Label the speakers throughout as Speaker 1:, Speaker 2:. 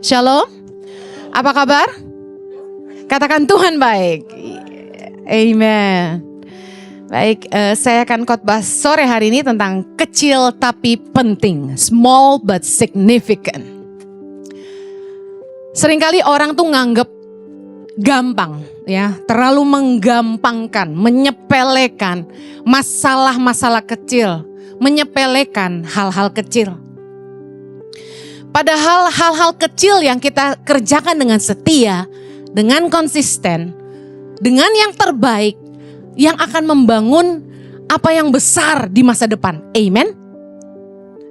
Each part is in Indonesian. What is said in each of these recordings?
Speaker 1: Shalom, apa kabar? Katakan Tuhan baik. Amen. Baik, saya akan khotbah sore hari ini tentang kecil tapi penting, small but significant. Seringkali orang tuh nganggep gampang, ya, terlalu menggampangkan, menyepelekan masalah-masalah kecil, menyepelekan hal-hal kecil. Padahal hal-hal kecil yang kita kerjakan dengan setia, dengan konsisten, dengan yang terbaik, yang akan membangun apa yang besar di masa depan. Amen.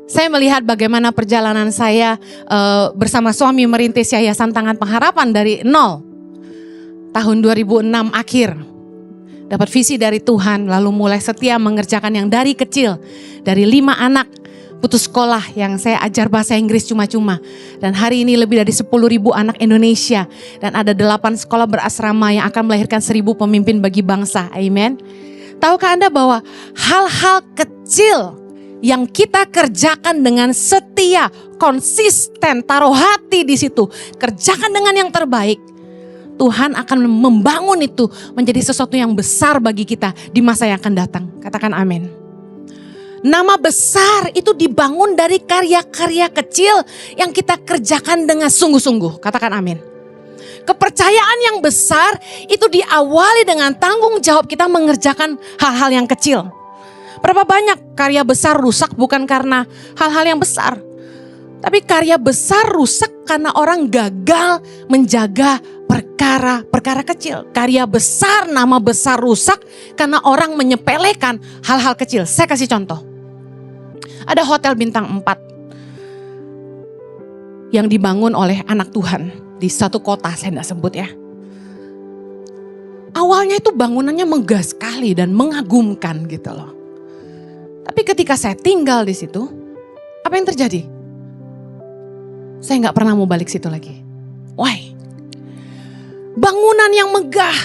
Speaker 1: Saya melihat bagaimana perjalanan saya bersama suami merintis Yayasan Tangan Pengharapan dari nol. Tahun 2006 akhir. Dapat visi dari Tuhan, lalu mulai setia mengerjakan yang dari kecil. Dari 5 anak putus sekolah yang saya ajar bahasa Inggris cuma-cuma. Dan hari ini lebih dari 10.000 anak Indonesia. Dan ada 8 sekolah berasrama yang akan melahirkan 1.000 pemimpin bagi bangsa. Amen. Tahukah Anda bahwa hal-hal kecil yang kita kerjakan dengan setia, konsisten, taruh hati di situ, kerjakan dengan yang terbaik, Tuhan akan membangun itu menjadi sesuatu yang besar bagi kita di masa yang akan datang. Katakan amin. Nama besar itu dibangun dari karya-karya kecil yang kita kerjakan dengan sungguh-sungguh. Katakan amin. Kepercayaan yang besar itu diawali dengan tanggung jawab kita mengerjakan hal-hal yang kecil. Berapa banyak karya besar rusak bukan karena hal-hal yang besar. Tapi karya besar rusak karena orang gagal menjaga perkara-perkara kecil. Karya besar, nama besar rusak karena orang menyepelekan hal-hal kecil. Saya kasih contoh. Ada hotel bintang 4 yang dibangun oleh anak Tuhan di satu kota, saya tidak sebut ya. Awalnya itu bangunannya megah sekali dan mengagumkan gitu loh. Tapi ketika saya tinggal di situ, apa yang terjadi? Saya nggak pernah mau balik situ lagi. Why? Bangunan yang megah,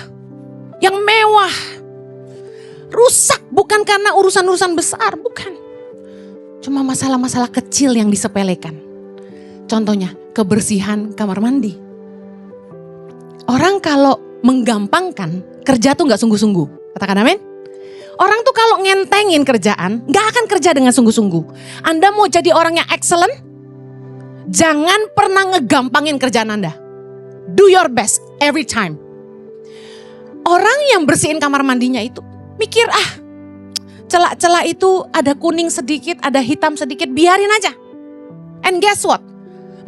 Speaker 1: yang mewah, rusak bukan karena urusan-urusan besar, bukan. Cuma masalah-masalah kecil yang disepelekan. Contohnya kebersihan kamar mandi. Orang kalau menggampangkan kerja tuh nggak sungguh-sungguh. Katakan amin. Orang tuh kalau ngentengin kerjaan nggak akan kerja dengan sungguh-sungguh. Anda mau jadi orang yang excellent? Jangan pernah ngegampangin kerjaan Anda. Do your best every time. Orang yang bersihin kamar mandinya itu mikir celah-celah itu ada kuning sedikit, ada hitam sedikit, biarin aja. And guess what?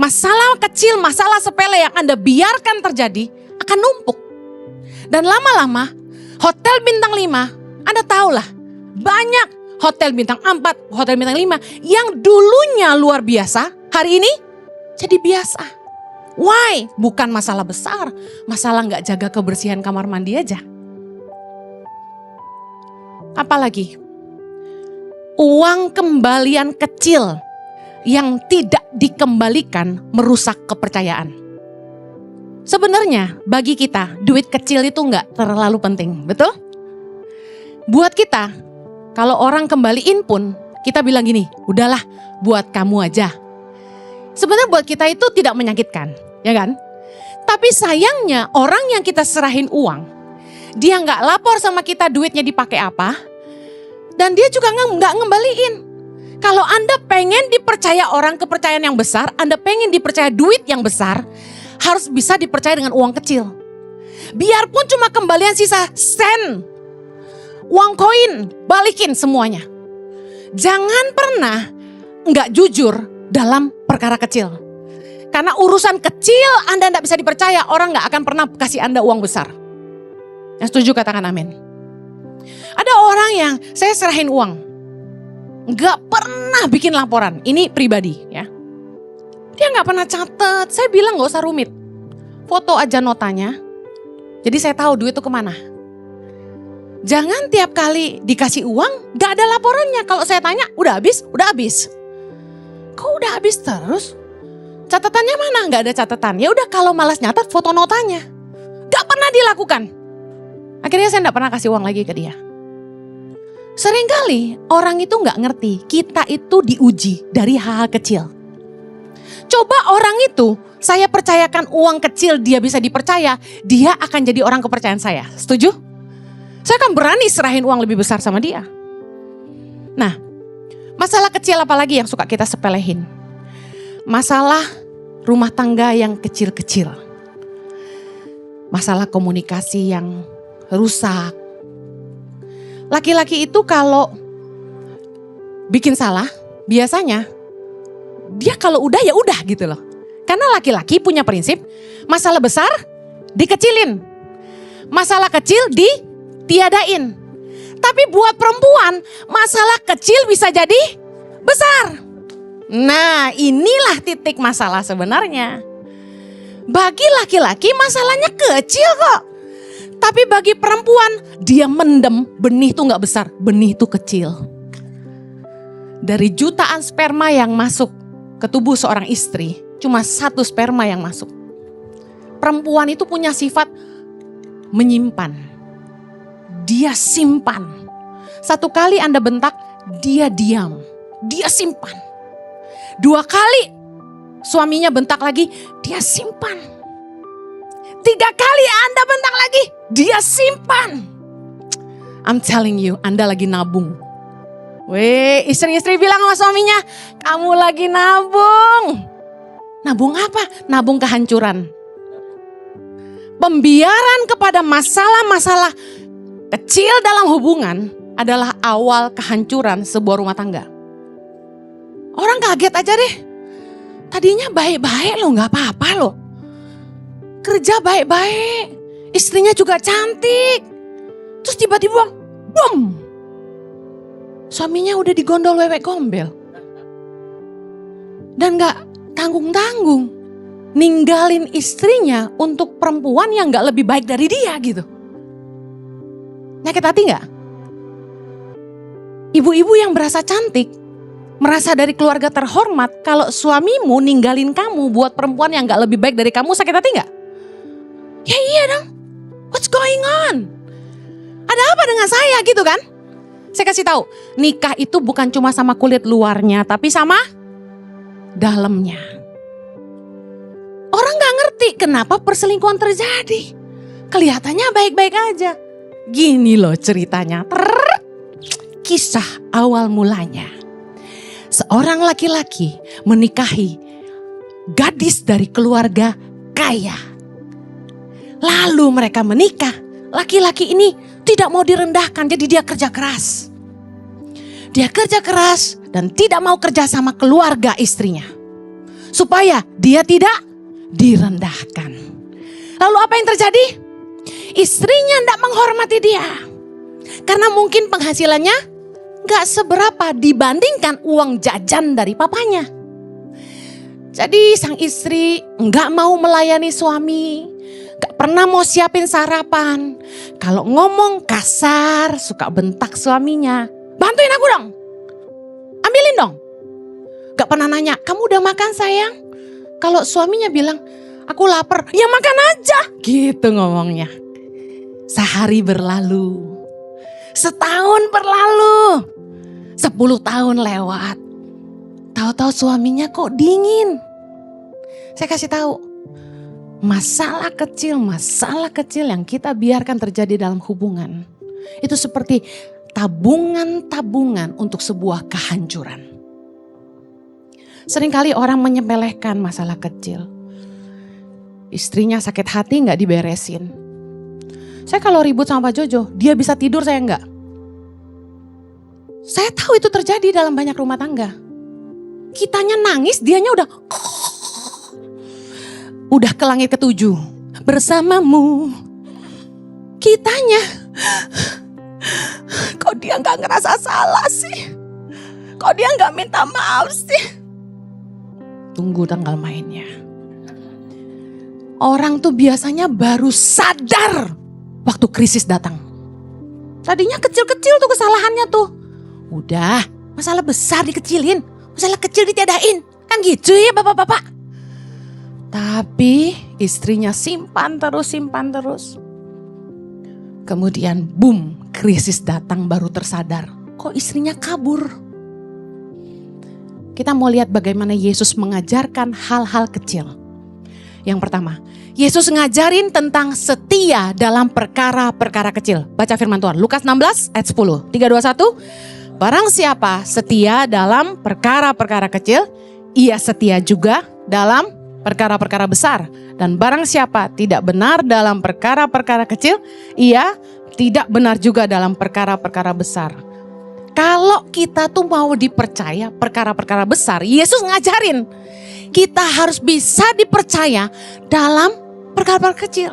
Speaker 1: Masalah kecil, masalah sepele yang Anda biarkan terjadi akan numpuk. Dan lama-lama hotel bintang 5, Anda tahulah banyak hotel bintang 4, hotel bintang 5 yang dulunya luar biasa, hari ini jadi biasa. Why? Bukan masalah besar, masalah gak jaga kebersihan kamar mandi aja. Apalagi uang kembalian kecil yang tidak dikembalikan merusak kepercayaan. Sebenarnya bagi kita duit kecil itu gak terlalu penting, betul? Buat kita, kalau orang kembaliin pun kita bilang gini, udahlah buat kamu aja. Sebenarnya buat kita itu tidak menyakitkan, ya kan? Tapi sayangnya orang yang kita serahin uang, dia gak lapor sama kita duitnya dipakai apa, dan dia juga gak ngembaliin. Kalau Anda pengen dipercaya orang kepercayaan yang besar, Anda pengen dipercaya duit yang besar, harus bisa dipercaya dengan uang kecil. Biarpun cuma kembalian sisa sen, uang koin, balikin semuanya. Jangan pernah gak jujur dalam perkara kecil. Karena urusan kecil Anda gak bisa dipercaya, orang gak akan pernah kasih Anda uang besar. Yang setuju katakan amin. Ada orang yang saya serahin uang, gak pernah bikin laporan. Ini pribadi ya. Dia gak pernah catat. Saya bilang gak usah rumit. Foto aja notanya. Jadi saya tahu duit itu kemana. Jangan tiap kali dikasih uang gak ada laporannya. Kalau saya tanya udah habis? Udah habis. Kok udah habis terus? Catatannya mana? Gak ada catatan. Ya udah kalau malas nyatat foto notanya. Gak pernah dilakukan. Akhirnya saya gak pernah kasih uang lagi ke dia. Seringkali orang itu gak ngerti kita itu diuji dari hal-hal kecil. Coba orang itu saya percayakan uang kecil dia bisa dipercaya, dia akan jadi orang kepercayaan saya. Setuju? Saya akan berani serahin uang lebih besar sama dia. Nah, masalah kecil apa lagi yang suka kita sepelehin? Masalah rumah tangga yang kecil-kecil. Masalah komunikasi yang rusak. Laki-laki itu kalau bikin salah, biasanya dia kalau udah ya udah gitu loh. Karena laki-laki punya prinsip, masalah besar dikecilin. Masalah kecil ditiadain. Tapi buat perempuan, masalah kecil bisa jadi besar. Nah, inilah titik masalah sebenarnya. Bagi laki-laki masalahnya kecil kok. Tapi bagi perempuan, dia mendem, benih itu gak besar, benih itu kecil. Dari jutaan sperma yang masuk ke tubuh seorang istri, cuma 1 sperma yang masuk. Perempuan itu punya sifat menyimpan. Dia simpan. 1 kali Anda bentak, dia diam. Dia simpan. 2 kali suaminya bentak lagi, dia simpan. 3 kali Anda bentak lagi, dia simpan. I'm telling you, Anda lagi nabung. Weh, istri-istri bilang sama suaminya, kamu lagi nabung. Nabung apa? Nabung kehancuran. Pembiaran kepada masalah-masalah kecil dalam hubungan adalah awal kehancuran sebuah rumah tangga. Orang kaget aja deh. Tadinya baik-baik loh, gak apa-apa loh. Kerja baik-baik, istrinya juga cantik. Terus tiba-tiba, boom. Suaminya udah digondol wewe gombel. Dan gak tanggung-tanggung. Ninggalin istrinya untuk perempuan yang gak lebih baik dari dia gitu. Nyakit hati gak? Ibu-ibu yang berasa cantik, merasa dari keluarga terhormat, kalau suamimu ninggalin kamu buat perempuan yang gak lebih baik dari kamu, sakit hati gak? Ya iya dong. What's going on? Ada apa dengan saya gitu kan? Saya kasih tahu, nikah itu bukan cuma sama kulit luarnya, tapi sama dalamnya. Orang gak ngerti kenapa perselingkuhan terjadi. Kelihatannya baik-baik aja. Gini loh ceritanya. Kisah awal mulanya. Seorang laki-laki menikahi gadis dari keluarga kaya. Lalu mereka menikah. Laki-laki ini tidak mau direndahkan, jadi dia kerja keras. Dia kerja keras dan tidak mau kerja sama keluarga istrinya. Supaya dia tidak direndahkan. Lalu apa yang terjadi? Istrinya tidak menghormati dia. Karena mungkin penghasilannya gak seberapa dibandingkan uang jajan dari papanya. Jadi sang istri gak mau melayani suami. Gak pernah mau siapin sarapan. Kalau ngomong kasar, suka bentak suaminya. Bantuin aku dong. Ambilin dong. Gak pernah nanya, kamu udah makan sayang? Kalau suaminya bilang, aku lapar. Ya makan aja. Gitu ngomongnya. Sehari berlalu. Setahun berlalu. 10 tahun lewat. Tahu-tahu suaminya kok dingin. Saya kasih tahu. Masalah kecil yang kita biarkan terjadi dalam hubungan. Itu seperti tabungan-tabungan untuk sebuah kehancuran. Seringkali orang menyepelekan masalah kecil. Istrinya sakit hati gak diberesin. Saya kalau ribut sama Pak Jojo, dia bisa tidur, saya enggak. Saya tahu itu terjadi dalam banyak rumah tangga. Kitanya nangis, dianya udah ke langit ke-7 bersamamu. Kitanya, kok dia gak ngerasa salah sih? Kok dia gak minta maaf sih? Tunggu tanggal mainnya. Orang tuh biasanya baru sadar waktu krisis datang. Tadinya kecil-kecil tuh kesalahannya tuh. Udah, masalah besar dikecilin, masalah kecil ditiadain. Kan gitu ya bapak-bapak. Tapi istrinya simpan terus. Kemudian boom, krisis datang baru tersadar. Kok istrinya kabur? Kita mau lihat bagaimana Yesus mengajarkan hal-hal kecil. Yang pertama, Yesus ngajarin tentang setia dalam perkara-perkara kecil. Baca firman Tuhan, Lukas 16 ayat 10. 3, 2, 1. Barang siapa setia dalam perkara-perkara kecil, ia setia juga dalam perkara-perkara besar. Dan barang siapa tidak benar dalam perkara-perkara kecil, ia tidak benar juga dalam perkara-perkara besar. Kalau kita tuh mau dipercaya perkara-perkara besar, Yesus ngajarin kita harus bisa dipercaya dalam perkara-perkara kecil.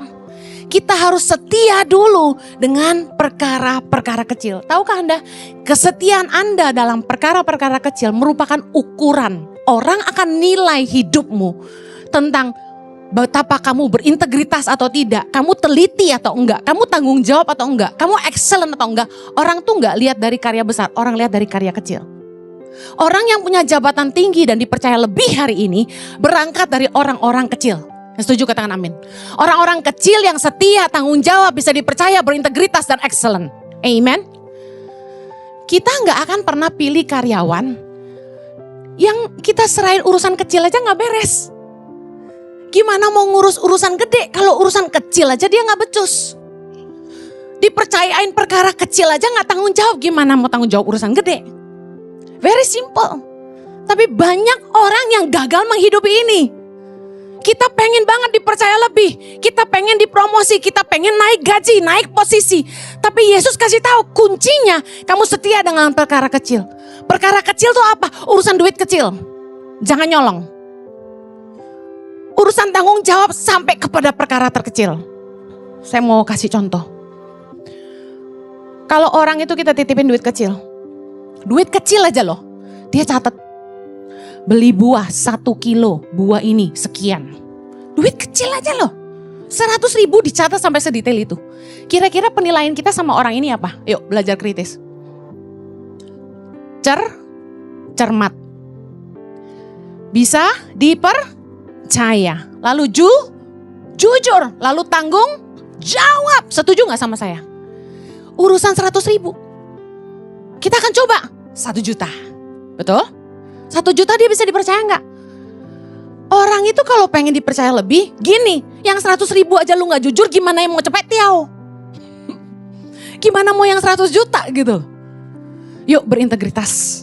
Speaker 1: Kita harus setia dulu dengan perkara-perkara kecil. Tahukah Anda, kesetiaan Anda dalam perkara-perkara kecil merupakan ukuran orang akan nilai hidupmu tentang betapa kamu berintegritas atau tidak, kamu teliti atau enggak, kamu tanggung jawab atau enggak, kamu excellent atau enggak. Orang tuh enggak lihat dari karya besar, orang lihat dari karya kecil. Orang yang punya jabatan tinggi dan dipercaya lebih hari ini berangkat dari orang-orang kecil. Setuju, katakan amin. Orang-orang kecil yang setia, tanggung jawab, bisa dipercaya, berintegritas dan excellent. Amen. Kita enggak akan pernah pilih karyawan yang kita serahin urusan kecil aja enggak beres. Gimana mau ngurus urusan gede kalau urusan kecil aja dia gak becus. Dipercayain perkara kecil aja gak tanggung jawab, gimana mau tanggung jawab urusan gede. Very simple. Tapi banyak orang yang gagal menghidupi ini. Kita pengen banget dipercaya lebih, kita pengen dipromosi, kita pengen naik gaji, naik posisi. Tapi Yesus kasih tahu kuncinya kamu setia dengan perkara kecil. Perkara kecil tuh apa? Urusan duit kecil. Jangan nyolong. Urusan tanggung jawab sampai kepada perkara terkecil. Saya mau kasih contoh. Kalau orang itu kita titipin duit kecil. Duit kecil aja loh. Dia catat. Beli buah 1 kilo, buah ini sekian. Duit kecil aja loh. 100.000 dicatat sampai sedetail itu. Kira-kira penilaian kita sama orang ini apa? Yuk belajar kritis. Cermat. Bisa dipercaya, lalu jujur, lalu tanggung jawab. Setuju gak sama saya? Urusan 100.000, kita akan coba 1 juta. Betul? 1 juta dia bisa dipercaya gak? Orang itu kalau pengen dipercaya lebih, gini, yang 100.000 aja lu gak jujur, gimana yang mau cepet tiau? Gimana mau yang 100 juta gitu? Yuk berintegritas.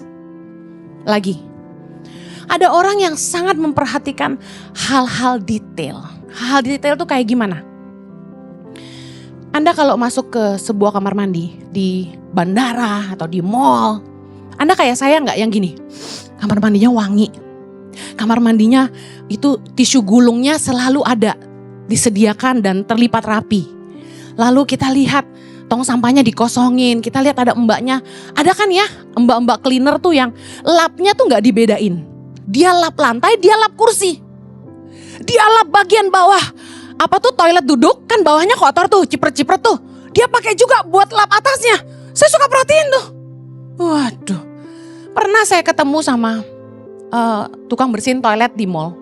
Speaker 1: Lagi. Ada orang yang sangat memperhatikan hal-hal detail. Hal detail tuh kayak gimana? Anda kalau masuk ke sebuah kamar mandi di bandara atau di mall, Anda kayak saya nggak yang gini? Kamar mandinya wangi. Kamar mandinya itu tisu gulungnya selalu ada, disediakan dan terlipat rapi. Lalu kita lihat tong sampahnya dikosongin, kita lihat ada mbaknya. Ada kan ya mbak-mbak cleaner tuh yang lapnya tuh nggak dibedain. Dia lap lantai, dia lap kursi. Dia lap bagian bawah. Apa tuh toilet duduk, kan bawahnya kotor tuh, cipret-cipret tuh. Dia pakai juga buat lap atasnya. Saya suka perhatiin tuh. Waduh. Pernah saya ketemu sama tukang bersihin toilet di mall.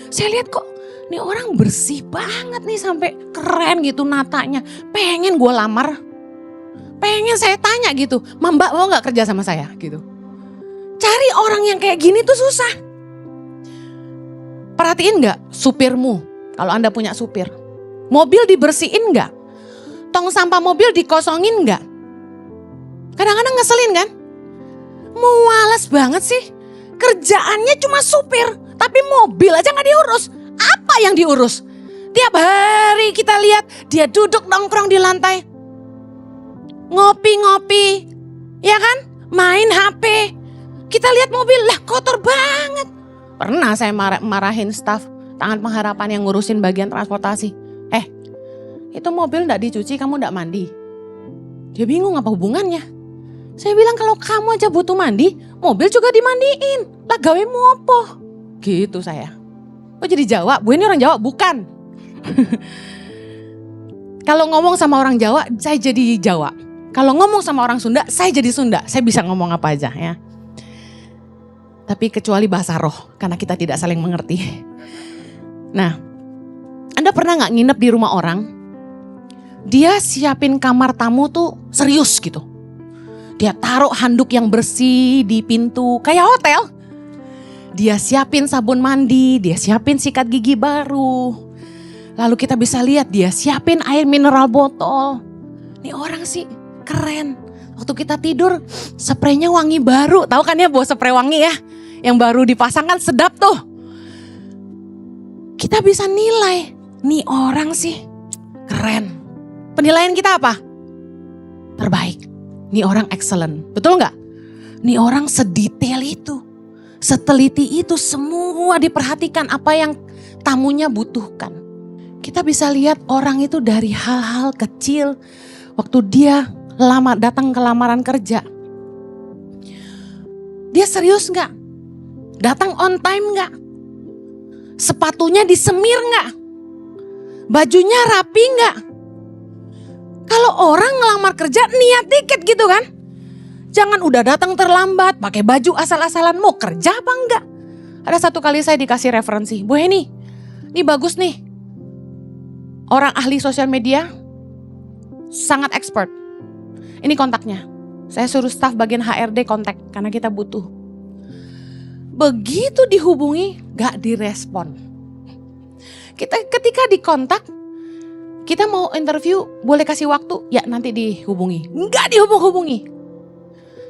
Speaker 1: Saya lihat kok nih orang bersih banget nih sampai keren gitu natanya. Pengen gue lamar. Pengen saya tanya gitu, Mbak mau gak kerja sama saya gitu. Cari orang yang kayak gini tuh susah. Perhatiin gak supirmu, kalau Anda punya supir. Mobil dibersihin gak? Tong sampah mobil dikosongin gak? Kadang-kadang ngeselin kan? Malas banget sih. Kerjaannya cuma supir, tapi mobil aja gak diurus. Apa yang diurus? Tiap hari kita lihat dia duduk nongkrong di lantai. Ngopi-ngopi, ya kan? Main HP. Kita lihat mobil, lah kotor banget. Pernah saya marahin staf Tangan Pengharapan yang ngurusin bagian transportasi. Itu mobil gak dicuci, kamu gak mandi. Dia bingung apa hubungannya. Saya bilang kalau kamu aja butuh mandi, mobil juga dimandiin. Lah gawemu apa? Gitu saya. Oh jadi Jawa? Bu ini orang Jawa? Bukan. Kalau ngomong sama orang Jawa, saya jadi Jawa. Kalau ngomong sama orang Sunda, saya jadi Sunda. Saya bisa ngomong apa aja ya. Tapi kecuali bahasa roh, karena kita tidak saling mengerti. Nah, Anda pernah gak nginep di rumah orang? Dia siapin kamar tamu tuh serius gitu. Dia taruh handuk yang bersih di pintu, kayak hotel. Dia siapin sabun mandi, dia siapin sikat gigi baru. Lalu kita bisa lihat dia siapin air mineral botol. Nih orang sih keren. Waktu kita tidur spraynya wangi baru. Tahu kan ya bau spray wangi ya? Yang baru dipasang kan sedap tuh. Kita bisa nilai. Nih orang sih keren. Penilaian kita apa? Terbaik. Nih orang excellent. Betul nggak? Nih orang sedetail itu. Seteliti itu semua diperhatikan apa yang tamunya butuhkan. Kita bisa lihat orang itu dari hal-hal kecil. Waktu dia datang ke lamaran kerja. Dia serius gak? Datang on time gak? Sepatunya disemir gak? Bajunya rapi gak? Kalau orang ngelamar kerja niat dikit gitu kan? Jangan udah datang terlambat, pakai baju asal-asalan, mau kerja apa enggak? Ada satu kali saya dikasih referensi, Bu Heni, ini bagus nih. Orang ahli sosial media, sangat expert. Ini kontaknya. Saya suruh staf bagian HRD kontak karena kita butuh. Begitu dihubungi, gak direspon. Ketika dikontak, kita mau interview, boleh kasih waktu? Ya nanti dihubungi. Gak dihubung-hubungi.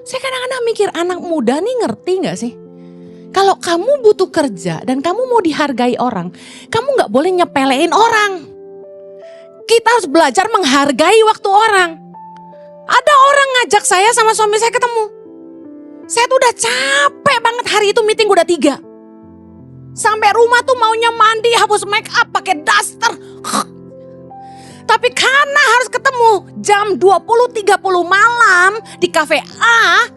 Speaker 1: Saya kadang-kadang mikir anak muda nih ngerti gak sih? Kalau kamu butuh kerja dan kamu mau dihargai orang, kamu gak boleh nyepelein orang. Kita harus belajar menghargai waktu orang. Ada orang ngajak saya sama suami saya ketemu. Saya tuh udah capek banget, hari itu meeting udah 3. Sampai rumah tuh maunya mandi, hapus make up, pakai daster. Tapi karena harus ketemu jam 20.30 malam di kafe A,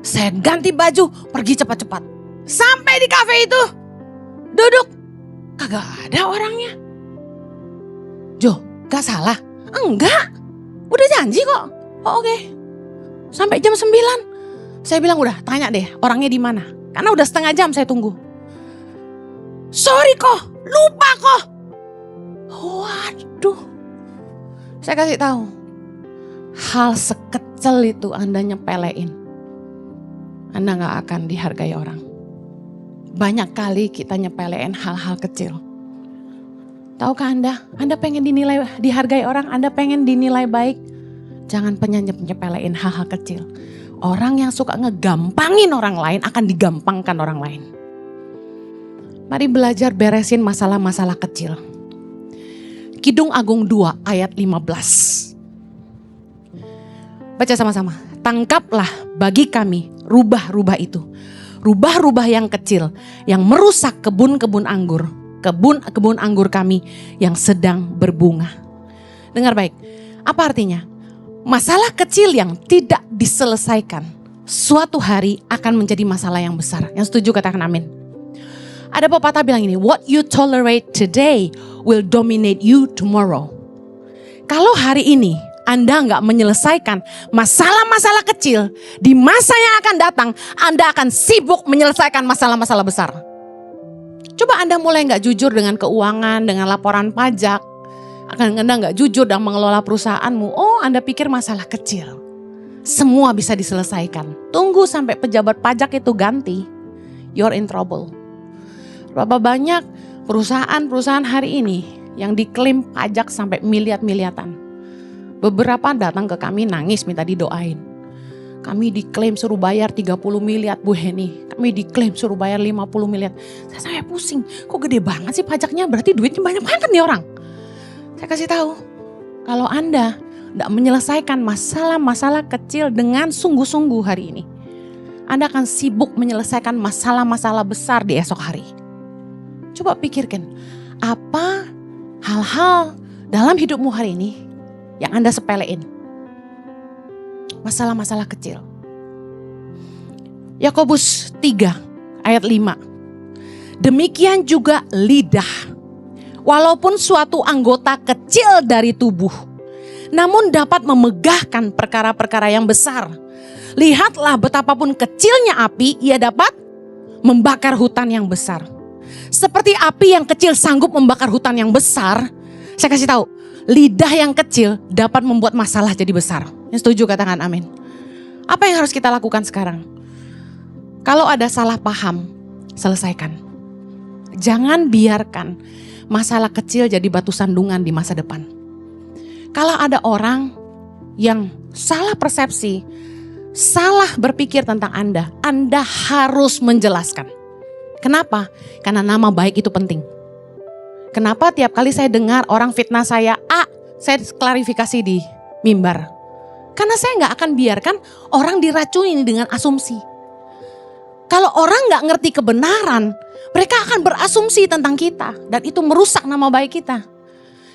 Speaker 1: saya ganti baju, pergi cepat-cepat. Sampai di kafe itu, duduk, kagak ada orangnya. Jo, gak salah? Enggak, udah janji kok. Oh, oke. Sampai jam 9, saya bilang udah tanya deh orangnya di mana. Karena udah setengah jam saya tunggu. Sorry kok, lupa kok. Waduh. Saya kasih tahu, hal sekecil itu Anda nyepelein, Anda gak akan dihargai orang. Banyak kali kita nyepelein hal-hal kecil. Tahukah Anda pengen dinilai, dihargai orang, Anda pengen dinilai baik, jangan nyepelein hal-hal kecil. Orang yang suka ngegampangin orang lain akan digampangkan orang lain. Mari belajar beresin masalah-masalah kecil. Kidung Agung 2 ayat 15. Baca sama-sama. Tangkaplah bagi kami rubah-rubah itu. Rubah-rubah yang kecil yang merusak kebun-kebun anggur. Kebun anggur kami yang sedang berbunga. Dengar baik. Apa artinya? Masalah kecil yang tidak diselesaikan suatu hari akan menjadi masalah yang besar. Yang setuju katakan amin. Ada pepatah bilang ini, what you tolerate today will dominate you tomorrow. Kalau hari ini Anda nggak menyelesaikan masalah-masalah kecil, di masa yang akan datang Anda akan sibuk menyelesaikan masalah-masalah besar. Coba Anda mulai nggak jujur dengan keuangan, dengan laporan pajak, Anda nggak jujur dalam mengelola perusahaanmu. Oh, Anda pikir masalah kecil, semua bisa diselesaikan. Tunggu sampai pejabat pajak itu ganti, you're in trouble. Berapa banyak perusahaan-perusahaan hari ini yang diklaim pajak sampai miliar-miliaran. Beberapa datang ke kami nangis minta didoain. Kami diklaim suruh bayar 30 miliar Bu Heni. Kami diklaim suruh bayar 50 miliar. Saya sampai pusing. Kok gede banget sih pajaknya? Berarti duitnya banyak banget nih orang. Saya kasih tahu. Kalau Anda tidak menyelesaikan masalah-masalah kecil dengan sungguh-sungguh hari ini, Anda akan sibuk menyelesaikan masalah-masalah besar di esok hari. Coba pikirkan, apa hal-hal dalam hidupmu hari ini yang Anda sepelein? Masalah-masalah kecil. Yakobus 3 ayat 5. Demikian juga lidah. Walaupun suatu anggota kecil dari tubuh, namun dapat memegahkan perkara-perkara yang besar. Lihatlah betapapun kecilnya api, ia dapat membakar hutan yang besar. Seperti api yang kecil sanggup membakar hutan yang besar, saya kasih tahu, lidah yang kecil dapat membuat masalah jadi besar. Yang setuju katakan amin. Apa yang harus kita lakukan sekarang? Kalau ada salah paham, selesaikan. Jangan biarkan masalah kecil jadi batu sandungan di masa depan. Kalau ada orang yang salah persepsi, salah berpikir tentang Anda harus menjelaskan. Kenapa? Karena nama baik itu penting. Kenapa tiap kali saya dengar orang fitnah saya klarifikasi di mimbar? Karena saya gak akan biarkan orang diracuni dengan asumsi. Kalau orang gak ngerti kebenaran, mereka akan berasumsi tentang kita. Dan itu merusak nama baik kita.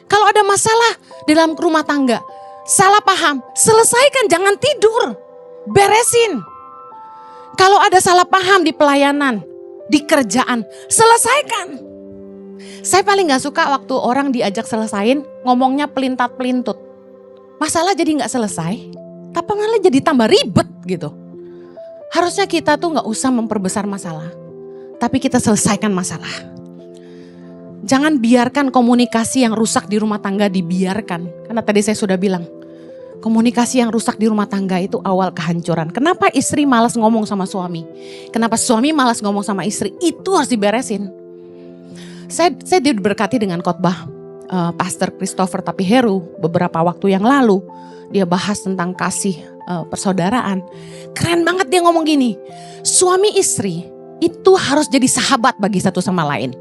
Speaker 1: Kalau ada masalah di dalam rumah tangga, salah paham, selesaikan, jangan tidur. Beresin. Kalau ada salah paham di pelayanan, di kerjaan, selesaikan. Saya paling gak suka waktu orang diajak selesain, ngomongnya pelintat-pelintut. Masalah jadi gak selesai, tapi malah jadi tambah ribet gitu. Harusnya kita tuh gak usah memperbesar masalah, tapi kita selesaikan masalah. Jangan biarkan komunikasi yang rusak di rumah tangga dibiarkan. Karena tadi saya sudah bilang, komunikasi yang rusak di rumah tangga itu awal kehancuran. Kenapa istri malas ngomong sama suami? Kenapa suami malas ngomong sama istri? Itu harus diberesin. Saya diberkati dengan khotbah Pastor Christopher Tapiheru beberapa waktu yang lalu. Dia bahas tentang kasih persaudaraan. Keren banget dia ngomong gini, suami istri itu harus jadi sahabat bagi satu sama lain.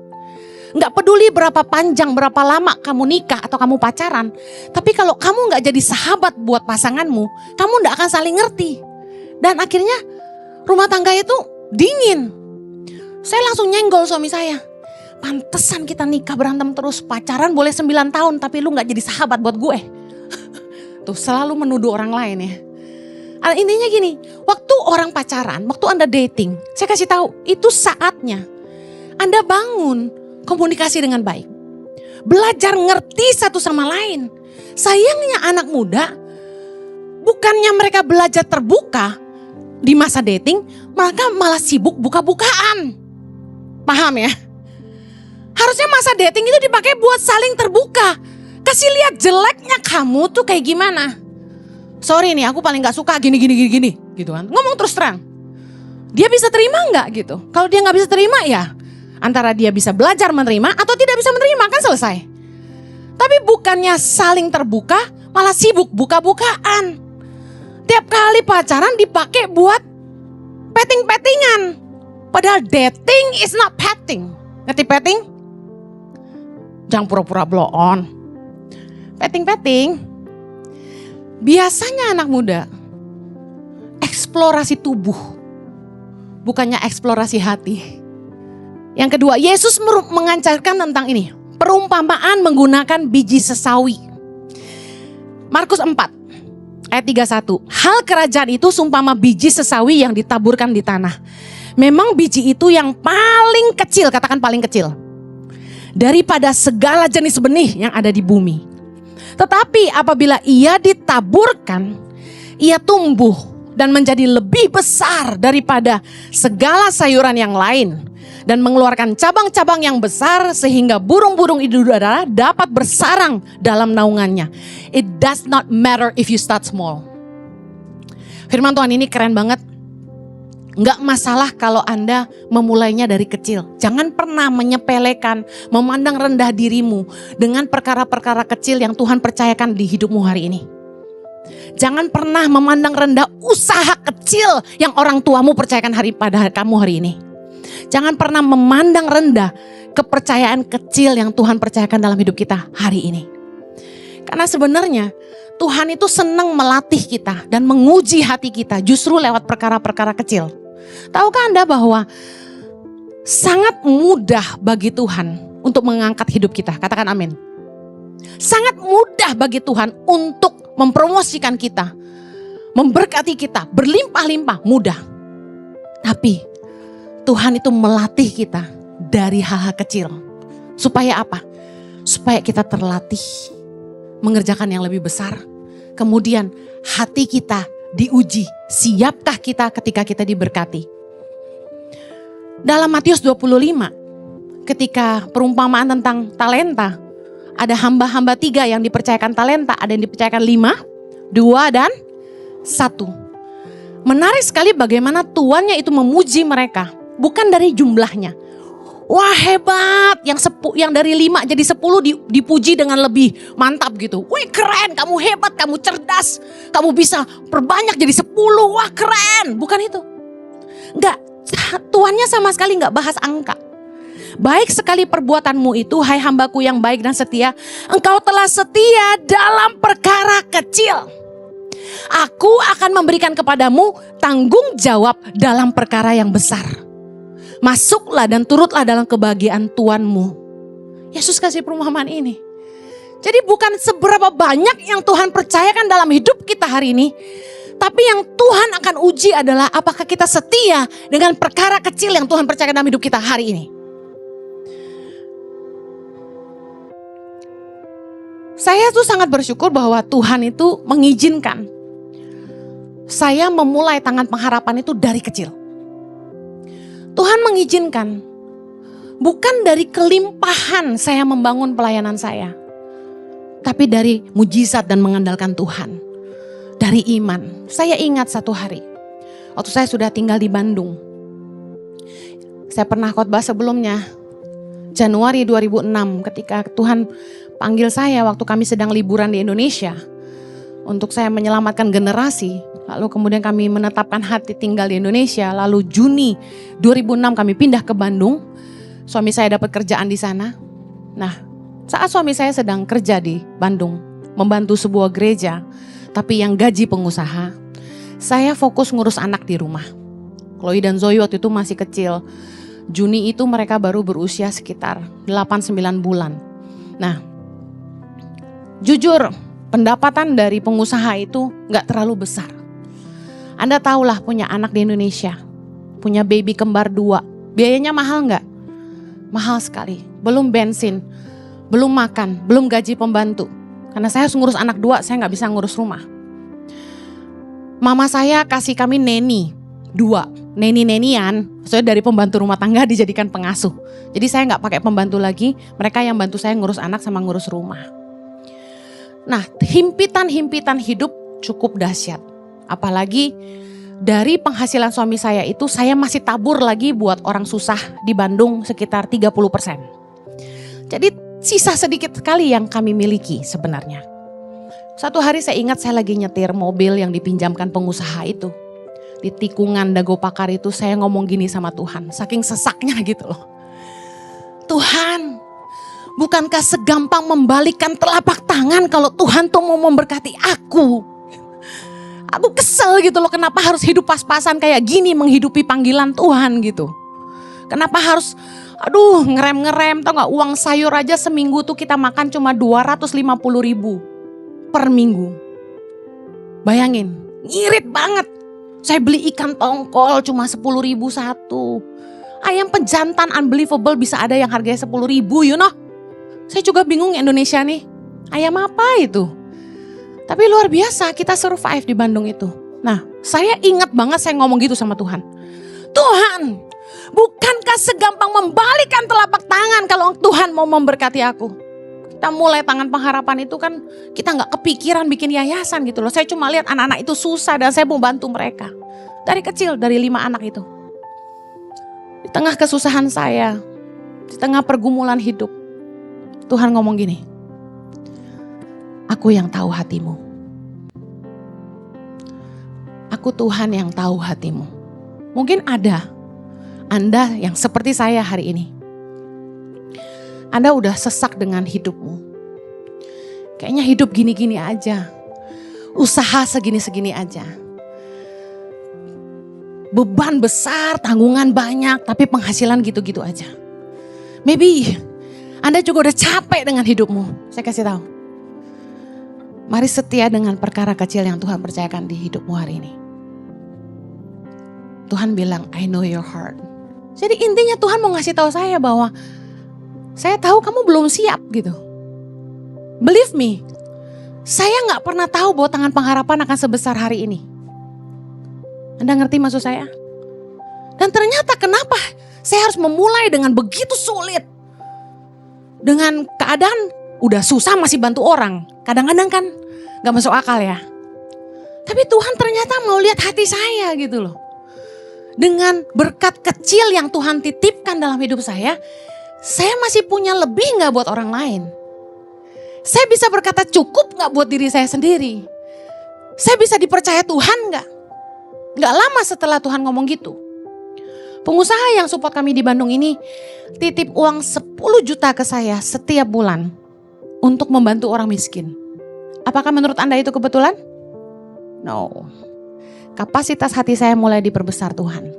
Speaker 1: Gak peduli berapa panjang, berapa lama kamu nikah atau kamu pacaran. Tapi kalau kamu gak jadi sahabat buat pasanganmu, kamu gak akan saling ngerti. Dan akhirnya rumah tangga itu dingin. Saya langsung nyenggol suami saya. Pantesan kita nikah berantem terus, pacaran boleh 9 tahun tapi lu gak jadi sahabat buat gue. Tuh selalu menuduh orang lain ya. Intinya gini, waktu orang pacaran, waktu Anda dating, saya kasih tahu itu saatnya Anda bangun komunikasi dengan baik. Belajar ngerti satu sama lain. Sayangnya anak muda, bukannya mereka belajar terbuka di masa dating, mereka malah sibuk buka-bukaan. Paham ya? Harusnya masa dating itu dipakai buat saling terbuka. Kasih lihat jeleknya kamu tuh kayak gimana. Sorry nih, aku paling gak suka gini gitu kan. Ngomong terus terang. Dia bisa terima gak gitu? Kalau dia gak bisa terima ya antara dia bisa belajar menerima atau tidak bisa menerima, kan selesai. Tapi bukannya saling terbuka, malah sibuk buka-bukaan. Tiap kali pacaran dipakai buat petting-pettingan. Padahal dating is not petting. Ngerti petting? Jangan pura-pura blow on. Petting-petting. Biasanya anak muda eksplorasi tubuh, bukannya eksplorasi hati. Yang kedua, Yesus mengajarkan tentang ini. Perumpamaan menggunakan biji sesawi. Markus 4 ayat 31. Hal kerajaan itu sumpama biji sesawi yang ditaburkan di tanah. Memang biji itu yang paling kecil, katakan paling kecil, daripada segala jenis benih yang ada di bumi. Tetapi apabila ia ditaburkan, ia tumbuh dan menjadi lebih besar daripada segala sayuran yang lain. Dan mengeluarkan cabang-cabang yang besar sehingga burung-burung di udara dapat bersarang dalam naungannya. It does not matter if you start small. Firman Tuhan ini keren banget. Enggak masalah kalau Anda memulainya dari kecil. Jangan pernah menyepelekan, memandang rendah dirimu dengan perkara-perkara kecil yang Tuhan percayakan di hidupmu hari ini. Jangan pernah memandang rendah usaha kecil yang orang tuamu percayakan pada kamu hari ini. Jangan pernah memandang rendah kepercayaan kecil yang Tuhan percayakan dalam hidup kita hari ini. Karena sebenarnya Tuhan itu senang melatih kita dan menguji hati kita justru lewat perkara-perkara kecil. Tahukah Anda bahwa sangat mudah bagi Tuhan untuk mengangkat hidup kita? Katakan amin. Sangat mudah bagi Tuhan untuk mempromosikan kita, memberkati kita, berlimpah-limpah, mudah. Tapi Tuhan itu melatih kita dari hal-hal kecil. Supaya apa? Supaya kita terlatih mengerjakan yang lebih besar. Kemudian hati kita diuji. Siapkah kita ketika kita diberkati? Dalam Matius 25, ketika perumpamaan tentang talenta, ada hamba-hamba 3 yang dipercayakan talenta, ada yang dipercayakan 5, 2 dan 1. Menarik sekali bagaimana tuannya itu memuji mereka. Bukan dari jumlahnya. Wah hebat, yang dari 5 jadi 10 dipuji dengan lebih mantap gitu. Wih keren, kamu hebat, kamu cerdas, kamu bisa perbanyak jadi 10, wah keren. Bukan itu. Enggak, Tuhannya sama sekali enggak bahas angka. Baik sekali perbuatanmu itu, hai hambaku yang baik dan setia, engkau telah setia dalam perkara kecil. Aku akan memberikan kepadamu tanggung jawab dalam perkara yang besar. Masuklah dan turutlah dalam kebahagiaan Tuhanmu. Yesus kasih perumpamaan ini. Jadi bukan seberapa banyak yang Tuhan percayakan dalam hidup kita hari ini. Tapi yang Tuhan akan uji adalah apakah kita setia dengan perkara kecil yang Tuhan percayakan dalam hidup kita hari ini. Saya tuh sangat bersyukur bahwa Tuhan itu mengizinkan saya memulai tangan pengharapan itu dari kecil. Tuhan mengizinkan, bukan dari kelimpahan saya membangun pelayanan saya, tapi dari mujizat dan mengandalkan Tuhan, dari iman. Saya ingat satu hari, waktu saya sudah tinggal di Bandung, saya pernah khotbah sebelumnya, Januari 2006, ketika Tuhan panggil saya waktu kami sedang liburan di Indonesia, untuk saya menyelamatkan generasi. Lalu kemudian kami menetapkan hati tinggal di Indonesia. Lalu Juni 2006 kami pindah ke Bandung. Suami saya dapat kerjaan di sana. Nah, saat suami saya sedang kerja di Bandung, membantu sebuah gereja, tapi yang gaji pengusaha, saya fokus ngurus anak di rumah. Chloe dan Zoe waktu itu masih kecil. Juni itu mereka baru berusia sekitar 8-9 bulan. Nah, jujur pendapatan dari pengusaha itu gak terlalu besar. Anda tahulah punya anak di Indonesia, punya baby kembar 2, biayanya mahal gak? Mahal sekali, belum bensin, belum makan, belum gaji pembantu. Karena saya harus ngurus anak 2, saya gak bisa ngurus rumah. Mama saya kasih kami neni 2, neni-nenian, maksudnya dari pembantu rumah tangga dijadikan pengasuh. Jadi saya gak pakai pembantu lagi, mereka yang bantu saya ngurus anak sama ngurus rumah. Nah, himpitan-himpitan hidup cukup dahsyat. Apalagi dari penghasilan suami saya itu saya masih tabur lagi buat orang susah di Bandung sekitar 30%. Jadi sisa sedikit sekali yang kami miliki sebenarnya. Satu hari saya ingat saya lagi nyetir mobil yang dipinjamkan pengusaha itu. Di tikungan Dago Pakar itu saya ngomong gini sama Tuhan, saking sesaknya gitu loh. Tuhan, bukankah segampang membalikkan telapak tangan kalau Tuhan tuh mau memberkati aku? Aku kesel gitu loh, kenapa harus hidup pas-pasan kayak gini menghidupi panggilan Tuhan gitu. Kenapa harus, ngerem-ngerem, tau gak, uang sayur aja seminggu tuh kita makan cuma 250.000 per minggu. Bayangin, ngirit banget. Saya beli ikan tongkol cuma 10.000 satu. Ayam pejantan unbelievable bisa ada yang harganya 10.000, you know. Saya juga bingung Indonesia nih, ayam apa itu? Tapi luar biasa kita survive di Bandung itu. Nah, saya ingat banget saya ngomong gitu sama Tuhan. Tuhan, bukankah segampang membalikkan telapak tangan kalau Tuhan mau memberkati aku? Kita mulai tangan pengharapan itu kan kita gak kepikiran bikin yayasan gitu loh. Saya cuma lihat anak-anak itu susah dan saya mau bantu mereka. Dari kecil, dari 5 anak itu. Di tengah kesusahan saya, di tengah pergumulan hidup, Tuhan ngomong gini, aku yang tahu hatimu. Aku Tuhan yang tahu hatimu. Mungkin ada Anda yang seperti saya hari ini. Anda udah sesak dengan hidupmu. Kayaknya hidup gini-gini aja. Usaha segini-segini aja. Beban besar, tanggungan banyak, tapi penghasilan gitu-gitu aja. Maybe Anda juga udah capek dengan hidupmu. Saya kasih tahu. Mari setia dengan perkara kecil yang Tuhan percayakan di hidupmu hari ini. Tuhan bilang, I know your heart. Jadi intinya Tuhan mau ngasih tahu saya bahwa saya tahu kamu belum siap gitu. Believe me, saya gak pernah tahu bahwa tangan pengharapan akan sebesar hari ini. Anda ngerti maksud saya? Dan ternyata kenapa saya harus memulai dengan begitu sulit. Dengan keadaan udah susah masih bantu orang. Kadang-kadang kan gak masuk akal ya. Tapi Tuhan ternyata mau lihat hati saya gitu loh. dengan berkat kecil yang Tuhan titipkan dalam hidup saya masih punya lebih gak buat orang lain? Saya bisa berkata cukup gak buat diri saya sendiri? Saya bisa dipercaya Tuhan gak? Gak lama setelah Tuhan ngomong gitu, pengusaha yang support kami di Bandung ini titip uang 10 juta ke saya setiap bulan untuk membantu orang miskin. Apakah menurut Anda itu kebetulan? No. Kapasitas hati saya mulai diperbesar Tuhan.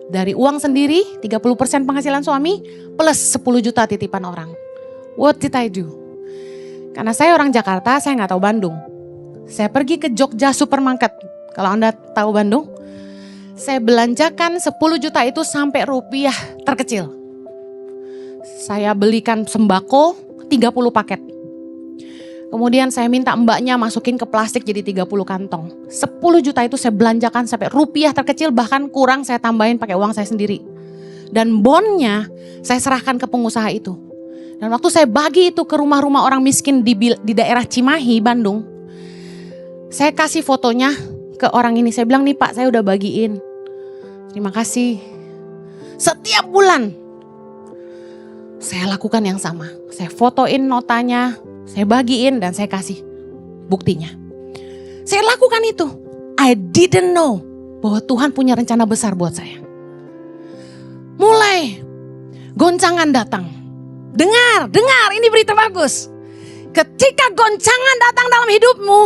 Speaker 1: Dari uang sendiri 30% penghasilan suami plus 10 juta titipan orang. What did I do? Karena saya orang Jakarta, saya gak tahu Bandung. Saya pergi ke Jogja Supermarket. Kalau Anda tahu Bandung, saya belanjakan 10 juta itu sampai rupiah terkecil. Saya belikan sembako 30 paket. Kemudian saya minta mbaknya masukin ke plastik jadi 30 kantong. 10 juta itu saya belanjakan sampai rupiah terkecil, bahkan kurang saya tambahin pakai uang saya sendiri. Dan bonnya saya serahkan ke pengusaha itu. Dan waktu saya bagi itu ke rumah-rumah orang miskin di daerah Cimahi, Bandung, saya kasih fotonya ke orang ini. Saya bilang, nih Pak, saya udah bagiin. Terima kasih. Setiap bulan saya lakukan yang sama. Saya fotoin notanya, saya bagiin dan saya kasih buktinya. Saya lakukan itu. I didn't know bahwa Tuhan punya rencana besar buat saya. Mulai goncangan datang. Dengar, ini berita bagus. Ketika goncangan datang dalam hidupmu,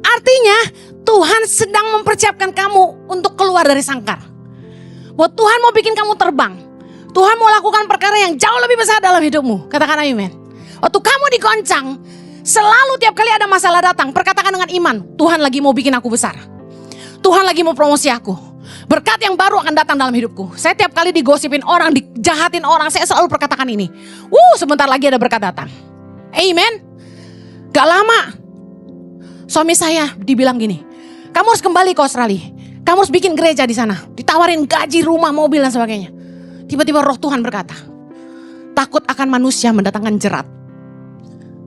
Speaker 1: artinya Tuhan sedang mempersiapkan kamu untuk keluar dari sangkar. Bahwa Tuhan mau bikin kamu terbang. Tuhan mau lakukan perkara yang jauh lebih besar dalam hidupmu. Katakan amin. Waktu kamu digoncang, selalu tiap kali ada masalah datang, perkatakan dengan iman, Tuhan lagi mau bikin aku besar. Tuhan lagi mau promosi aku. Berkat yang baru akan datang dalam hidupku. Saya tiap kali digosipin orang, dijahatin orang, saya selalu perkatakan ini. Sebentar lagi ada berkat datang. Amen. Gak lama, suami saya dibilang gini, kamu harus kembali ke Australia. Kamu harus bikin gereja di sana. Ditawarin gaji, rumah, mobil dan sebagainya. Tiba-tiba roh Tuhan berkata, takut akan manusia mendatangkan jerat.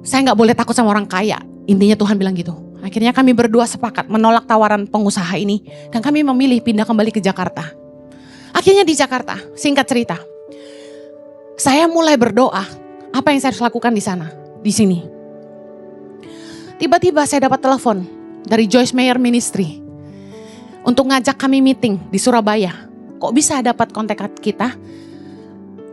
Speaker 1: Saya gak boleh takut sama orang kaya. Intinya Tuhan bilang gitu. Akhirnya kami berdua sepakat menolak tawaran pengusaha ini. Dan kami memilih pindah kembali ke Jakarta. Akhirnya di Jakarta, singkat cerita, saya mulai berdoa. Apa yang saya harus lakukan di sana, di sini. Tiba-tiba saya dapat telepon dari Joyce Meyer Ministry. Untuk ngajak kami meeting di Surabaya. Kok bisa dapat kontak kita?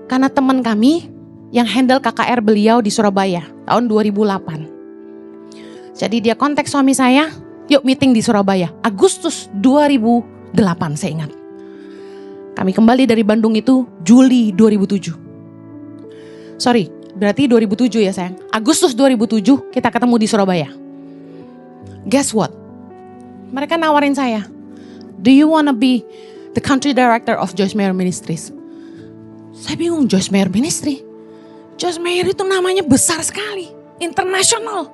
Speaker 1: Karena teman kami yang handle KKR beliau di Surabaya tahun 2008. Jadi dia kontak suami saya, yuk meeting di Surabaya. Agustus 2008 saya ingat. Kami kembali dari Bandung itu Juli 2007. Sorry, berarti 2007 ya sayang. Agustus 2007 kita ketemu di Surabaya. Guess what? Mereka nawarin saya, do you wanna be the country director of Joyce Meyer Ministries? Saya bingung, Joyce Meyer Ministry. Joyce Meyer itu namanya besar sekali, internasional.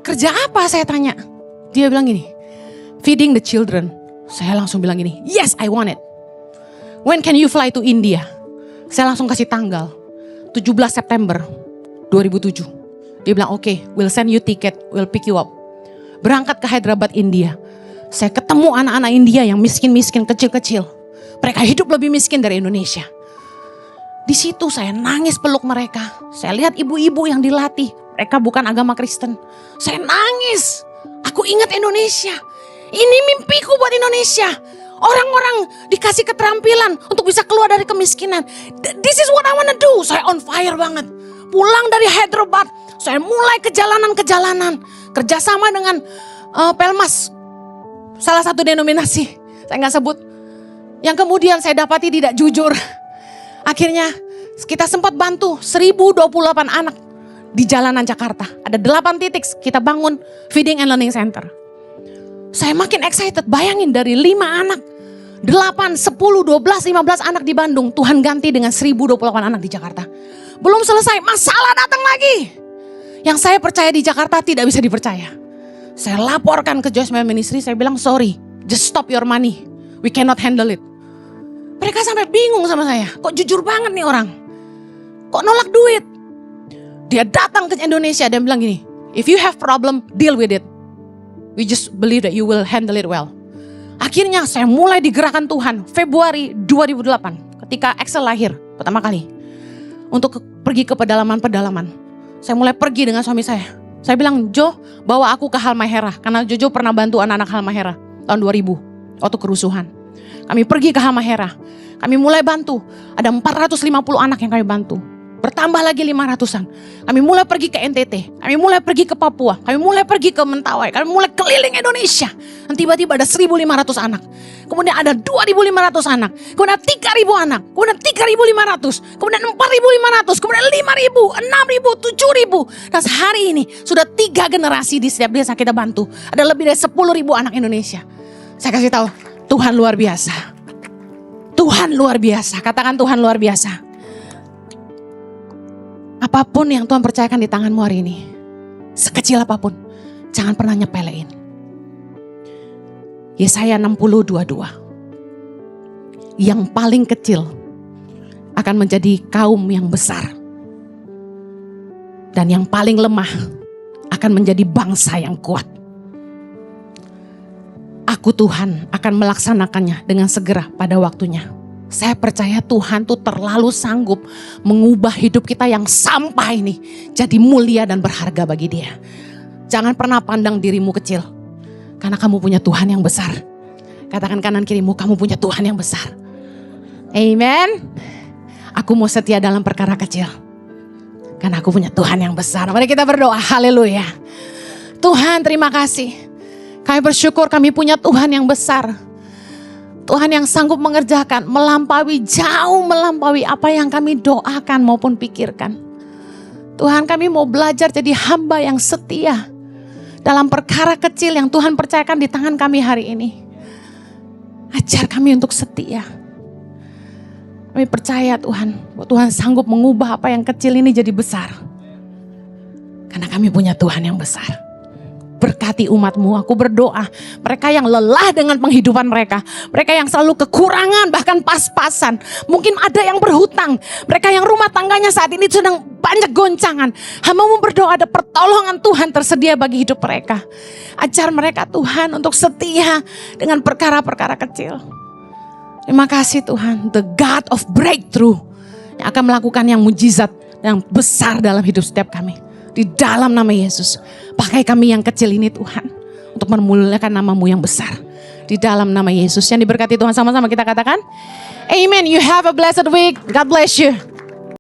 Speaker 1: Kerja apa saya tanya? Dia bilang gini, feeding the children. Saya langsung bilang gini, yes I want it. When can you fly to India? Saya langsung kasih tanggal, 17 September 2007. Dia bilang okay, we'll send you ticket, we'll pick you up. Berangkat ke Hyderabad, India. Saya ketemu anak-anak India yang miskin-miskin, kecil-kecil. Mereka hidup lebih miskin dari Indonesia. Di situ saya nangis peluk mereka. Saya lihat ibu-ibu yang dilatih. Mereka bukan agama Kristen. Saya nangis. Aku ingat Indonesia. Ini mimpiku buat Indonesia. Orang-orang dikasih keterampilan untuk bisa keluar dari kemiskinan. This is what I wanna do. Saya on fire banget. Pulang dari Hyderabad, saya mulai kejalanan-kejalanan. Kerjasama dengan Pelmas. Salah satu denominasi, saya gak sebut. Yang kemudian saya dapati tidak jujur. Akhirnya kita sempat bantu 1028 anak di jalanan Jakarta. Ada 8 titik kita bangun feeding and learning center. Saya makin excited, bayangin dari 5 anak, 8, 10, 12, 15 anak di Bandung. Tuhan ganti dengan 1028 anak di Jakarta. Belum selesai, masalah datang lagi. Yang saya percaya di Jakarta tidak bisa dipercaya. Saya laporkan ke Joyce Meyer Ministry, saya bilang sorry, just stop your money. We cannot handle it. Mereka sampai bingung sama saya, kok jujur banget nih orang. Kok nolak duit? Dia datang ke Indonesia dan bilang gini, if you have problem, deal with it. We just believe that you will handle it well. Akhirnya saya mulai digerakkan Tuhan Februari 2008 ketika Axel lahir pertama kali. Untuk pergi ke pedalaman-pedalaman. Saya mulai pergi dengan suami saya. Saya bilang, Jo, bawa aku ke Halmahera. Karena Jojo pernah bantu anak-anak Halmahera tahun 2000 waktu kerusuhan. Kami pergi ke Halmahera. Kami mulai bantu. Ada 450 anak yang kami bantu. Bertambah lagi 500-an. Kami mulai pergi ke NTT. Kami mulai pergi ke Papua. Kami mulai pergi ke Mentawai. Kami mulai keliling Indonesia. Dan tiba-tiba ada 1.500 anak. Kemudian ada 2.500 anak. Kemudian 3.000 anak. Kemudian 3.500. Kemudian 4.500. Kemudian 5.000. 6.000. 7.000. Dan sehari ini sudah 3 generasi di setiap desa kita bantu. Ada lebih dari 10.000 anak Indonesia. Saya kasih tahu, Tuhan luar biasa. Tuhan luar biasa. Katakan Tuhan luar biasa. Apapun yang Tuhan percayakan di tanganmu hari ini, sekecil apapun, jangan pernah nyepelein. Yesaya 60:22. Yang paling kecil akan menjadi kaum yang besar. Dan yang paling lemah akan menjadi bangsa yang kuat. Aku Tuhan akan melaksanakannya dengan segera pada waktunya. Saya percaya Tuhan tuh terlalu sanggup mengubah hidup kita yang sampah ini jadi mulia dan berharga bagi Dia. Jangan pernah pandang dirimu kecil. Karena kamu punya Tuhan yang besar. Katakan kanan kirimu, kamu punya Tuhan yang besar. Amen. Aku mau setia dalam perkara kecil. Karena aku punya Tuhan yang besar. Mari kita berdoa, haleluya. Tuhan terima kasih. Kami bersyukur kami punya Tuhan yang besar. Tuhan yang sanggup mengerjakan, jauh melampaui apa yang kami doakan maupun pikirkan. Tuhan, kami mau belajar jadi hamba yang setia dalam perkara kecil yang Tuhan percayakan di tangan kami hari ini. Ajar kami untuk setia. Kami percaya Tuhan, bahwa Tuhan sanggup mengubah apa yang kecil ini jadi besar. Karena kami punya Tuhan yang besar. Berkati umat-Mu, aku berdoa. Mereka yang lelah dengan penghidupan mereka. Mereka yang selalu kekurangan, bahkan pas-pasan. Mungkin ada yang berhutang. Mereka yang rumah tangganya saat ini sedang banyak goncangan. Hamba-Mu berdoa ada pertolongan Tuhan tersedia bagi hidup mereka. Ajar mereka Tuhan untuk setia dengan perkara-perkara kecil. Terima kasih Tuhan, the God of breakthrough. Yang akan melakukan yang mujizat, yang besar dalam hidup setiap kami. Di dalam nama Yesus, pakai kami yang kecil ini Tuhan, untuk memuliakan nama-Mu yang besar. Di dalam nama Yesus, yang diberkati Tuhan, sama-sama kita katakan, Amen. You have a blessed week. God bless you.